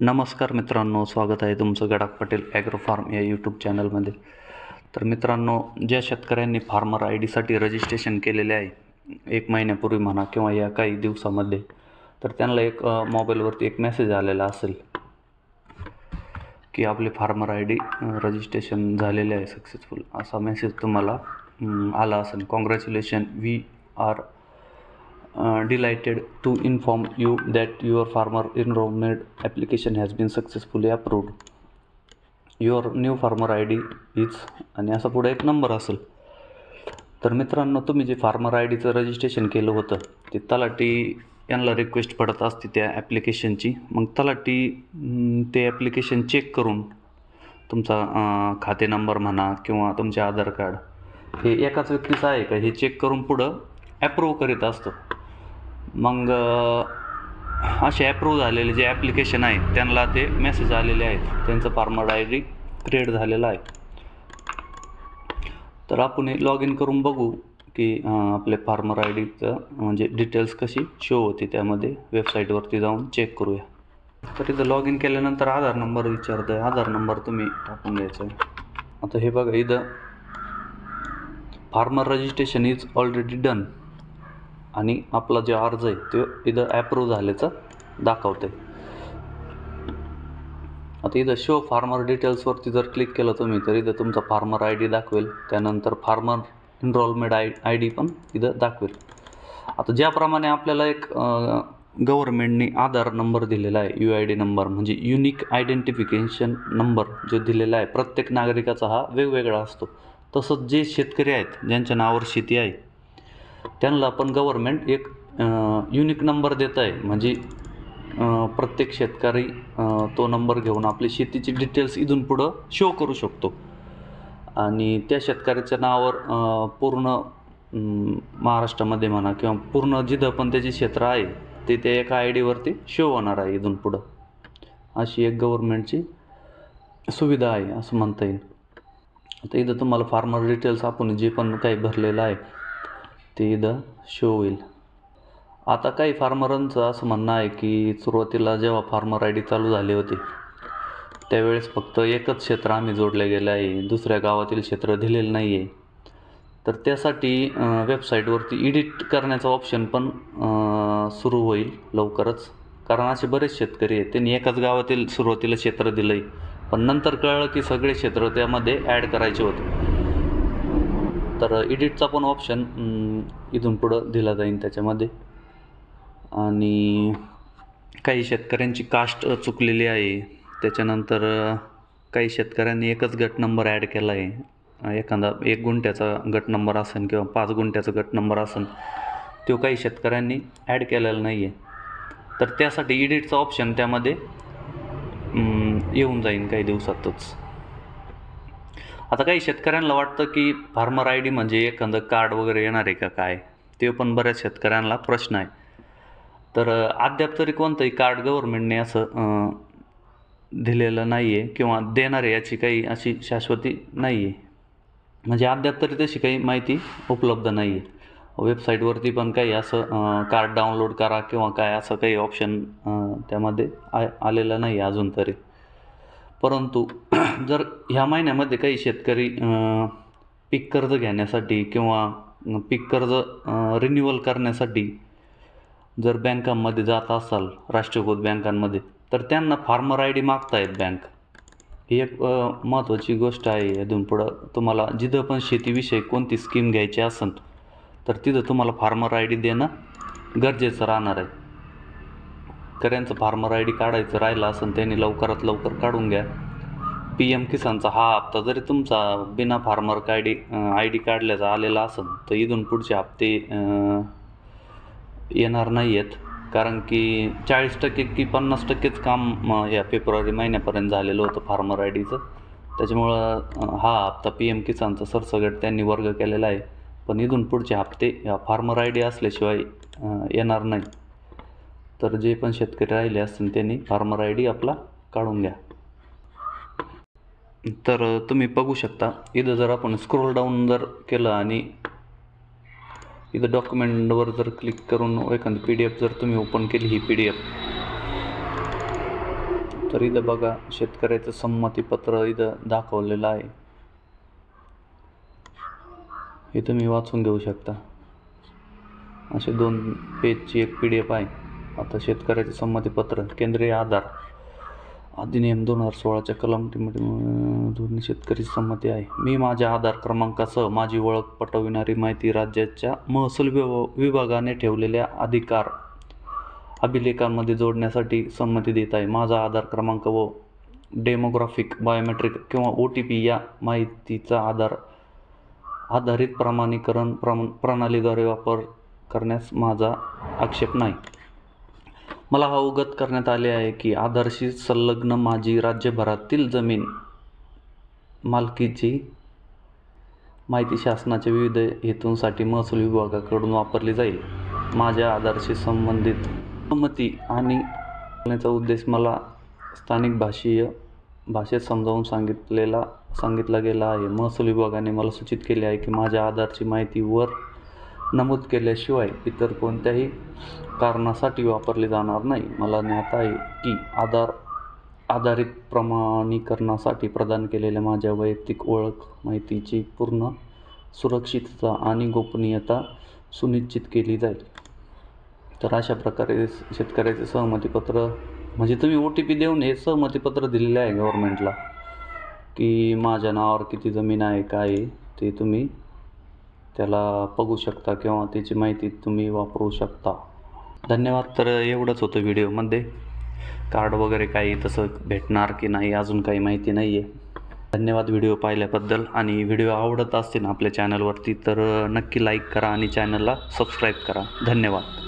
नमस्कार मित्रांनो, स्वागत आहे तुमचं गडाख पटेल ॲग्रो फार्म या यूट्यूब चॅनलमध्ये. तर मित्रांनो, ज्या शेतकऱ्यांनी फार्मर आय डीसाठी रजिस्ट्रेशन केलेले आहे 1 महिन्यापूर्वी म्हणा किंवा या काही दिवसामध्ये, तर त्यांना एक मोबाईलवरती एक मेसेज आलेला असेल की आपले फार्मर आय डी रजिस्ट्रेशन झालेले आहे सक्सेसफुल, असा मेसेज तुम्हाला आला असेल. Congratulation, we are delighted to inform you that your farmer enrollment application has been successfully approved. Your new farmer ID is आणि असा पुढे एक नंबर असेल. तर मित्रांनो, तुम्ही जे फार्मर आय डीचं रजिस्ट्रेशन केलं होतं ते तलाठी यांना रिक्वेस्ट पडत असते त्या ॲप्लिकेशनची. मग तलाठी ते ॲप्लिकेशन चेक करून तुमचा खाते नंबर म्हणा किंवा तुमचे आधार कार्ड हे एकाच व्यक्तीचं आहे का हे चेक करून पुढं ॲप्रूव्ह करीत असतं. मग असे ॲप्रूव्ह झालेले जे ॲप्लिकेशन आहेत त्यांना ते मेसेज आलेले आहेत, त्यांचं फार्मर आय डी क्रिएट झालेलं आहे. तर आपण हे लॉग इन करून बघू की आपले फार्मर आय डीचं म्हणजे डिटेल्स कशी शो होती त्यामध्ये. वेबसाईटवरती जाऊन चेक करूया. तर इथं लॉग इन केल्यानंतर आधार नंबर विचारतं आहे. आधार नंबर तुम्ही टाकून द्यायचा आहे. आता हे बघा, इथं farmer registration is already done आणि आपला जो अर्ज आहे तो इथं ॲप्रूव्ह झाल्याचं दाखवतं आहे. आता इथं शो फार्मर डिटेल्सवरती जर क्लिक केलं तुम्ही तर इथं तुमचा फार्मर आय डी दाखवेल, त्यानंतर फार्मर एनरोलमेंट आय डी पण इथं दाखवेल. आता ज्याप्रमाणे आपल्याला एक गव्हर्नमेंटने आधार नंबर दिलेला आहे, UID नंबर म्हणजे युनिक आयडेंटिफिकेशन नंबर जो दिलेला आहे, प्रत्येक नागरिकाचा हा वेगवेगळा असतो. तसंच जे शेतकरी आहेत ज्यांच्या नावावर शेती आहे त्यांना पण गव्हर्नमेंट एक युनिक नंबर देत आहे. म्हणजे प्रत्येक शेतकरी तो नंबर घेऊन आपली शेतीची डिटेल्स इथून पुढं शो करू शकतो आणि त्या शेतकऱ्याच्या नावावर पूर्ण महाराष्ट्रामध्ये म्हणा किंवा पूर्ण जिथं पण त्याचे क्षेत्र आहे ते त्या एका आय डीवरती शो होणार आहे इथून पुढं. अशी एक गव्हर्नमेंटची सुविधा आहे असं म्हणता येईल. आता इथं तुम्हाला फार्मर डिटेल्स आपण जे पण काही भरलेलं आहे ते इथं शो होईल. आता काही फार्मरांचं असं म्हणणं आहे की सुरुवातीला जेव्हा फार्मर आय डी चालू झाले होते त्यावेळेस फक्त एकच क्षेत्र आम्ही जोडले गेलं आहे, दुसऱ्या गावातील क्षेत्र दिलेलं नाही आहे. तर त्यासाठी वेबसाईटवरती एडिट करण्याचा ऑप्शन पण सुरू होईल लवकरच. कारण असे बरेच शेतकरी आहेत त्यांनी एकाच गावातील सुरुवातीला क्षेत्र दिलं आहे, पण नंतर कळलं की सगळे क्षेत्र त्यामध्ये ॲड करायचे होते. तर एडिटचा पण ऑप्शन इथून पुढं दिला जाईल त्याच्यामध्ये. आणि काही शेतकऱ्यांची कास्ट चुकलेली आहे. त्याच्यानंतर काही शेतकऱ्यांनी एकच गट नंबर ॲड केला आहे. एखादा 1 गुंठ्याचा गट नंबर असेल किंवा 5 गुंठ्याचा गट नंबर असेल तो काही शेतकऱ्यांनी ॲड केलेला नाही आहे. तर त्यासाठी एडिटचा ऑप्शन त्यामध्ये येऊन जाईल काही दिवसातच. आता काही शेतकऱ्यांना वाटतं की फार्मर आय डी म्हणजे एखादं कार्ड वगैरे येणार आहे का काय, ते पण बऱ्याच शेतकऱ्यांना प्रश्न आहे. तर अद्याप तरी कोणतंही कार्ड गव्हर्नमेंटने असं दिलेलं नाही आहे किंवा देणार आहे याची काही अशी शाश्वती नाही आहे. म्हणजे अद्याप तरी तशी काही माहिती उपलब्ध नाही आहे. वेबसाईटवरती पण काही असं कार्ड डाउनलोड करा किंवा काय असं काही ऑप्शन त्यामध्ये आलेलं नाही आहे अजून तरी. परंतु जर ह्या महिन्यामध्ये काही शेतकरी पीक कर्ज घेण्यासाठी किंवा पीक कर्ज रिन्युअल करण्यासाठी जर बँकांमध्ये जात असाल, राष्ट्रीयकृत बँकांमध्ये, तर त्यांना फार्मर आय डी मागतायत बँक. ही एक महत्त्वाची गोष्ट आहे. इथून पुढं तुम्हाला जिथं पण शेतीविषयी कोणती स्कीम घ्यायची असेल तर तिथं तुम्हाला फार्मर आय डी देणं गरजेचं राहणार आहे. शेतकऱ्यांचं फार्मर आय डी काढायचं राहिलं असेल त्यांनी लवकरात लवकर काढून घ्या. PM किसानचा हा हप्ता जरी तुमचा बिना फार्मर आय डी काढल्याचा आलेला असेल तर इथून पुढचे हप्ते येणार नाही आहेत. कारण की 40% की 50%च काम या फेब्रुवारी महिन्यापर्यंत झालेलं होतं फार्मर आय डीचं. त्याच्यामुळं हा हप्ता PM किसानचा सरसकट त्यांनी वर्ग केलेला आहे. पण इथून पुढचे हप्ते या फार्मर आय डी असल्याशिवाय येणार नाही. तर जे पण शेतकरी राहिले असतील त्यांनी फार्मर आय डी आपला काढून घ्या. तर तुम्ही बघू शकता इथं जर आपण स्क्रोल डाऊन जर केलं आणि इथं डॉक्युमेंटवर जर क्लिक करून एखादी PDF जर तुम्ही ओपन केली, ही PDF तर इथं बघा शेतकऱ्याचं संमतीपत्र इथं दाखवलेलं आहे. हे तुम्ही वाचून घेऊ शकता. असे 2 पेजची एक PDF आहे. आता शेतकऱ्याचे संमतीपत्र केंद्रीय आधार अधिनियम 2016च्या कलम धोरणी शेतकरी संमती आहे. मी माझ्या आधार क्रमांकासह माझी ओळख पटविणारी माहिती राज्याच्या महसूल विभागाने ठेवलेल्या अधिकार अभिलेखांमध्ये जोडण्यासाठी संमती देत आहे. माझा आधार क्रमांक व डेमोग्राफिक, बायोमेट्रिक किंवा OTP या माहितीचा आधारित प्रमाणीकरण प्रणालीद्वारे वापर करण्यास माझा आक्षेप नाही. मला अवगत करण्यात आले आहे की आधारशी संलग्न माझी राज्यभरातील जमीन मालकीची माहिती शासनाच्या विविध हेतूंसाठी महसूल विभागाकडून वापरली जाईल. माझ्या आधारशी संबंधित संमती आणि करण्याचा उद्देश मला स्थानिक भाषेत समजावून सांगितला गेला आहे. महसूल विभागाने मला सूचित केले आहे की माझ्या आधारची माहिती वर नमूद केल्याशिवाय इतर कोणत्याही कारणासाठी वापरली जाणार नाही. मला ज्ञात आहे की आधारित प्रमाणीकरणासाठी प्रदान केलेल्या माझ्या वैयक्तिक ओळख माहितीची पूर्ण सुरक्षितता आणि गोपनीयता सुनिश्चित केली जाईल. तर अशा प्रकारे शेतकऱ्याचे सहमतीपत्र म्हणजे तुम्ही OTP देऊन हे सहमतीपत्र दिलेले आहे गव्हर्नमेंटला की माझ्या नावावर किती जमीन आहे काय आहे ते तुम्ही त्याला बघू शकता किंवा त्याची माहिती तुम्ही वापरू शकता. धन्यवाद. तर एवढंच होतं व्हिडिओमध्ये. कार्ड वगैरे काही तसं भेटणार की नाही अजून काही माहिती नाही आहे. धन्यवाद व्हिडिओ पाहिल्याबद्दल. आणि व्हिडिओ आवडत असतील आपल्या चॅनलवरती तर नक्की लाईक करा आणि चॅनलला सबस्क्राईब करा. धन्यवाद.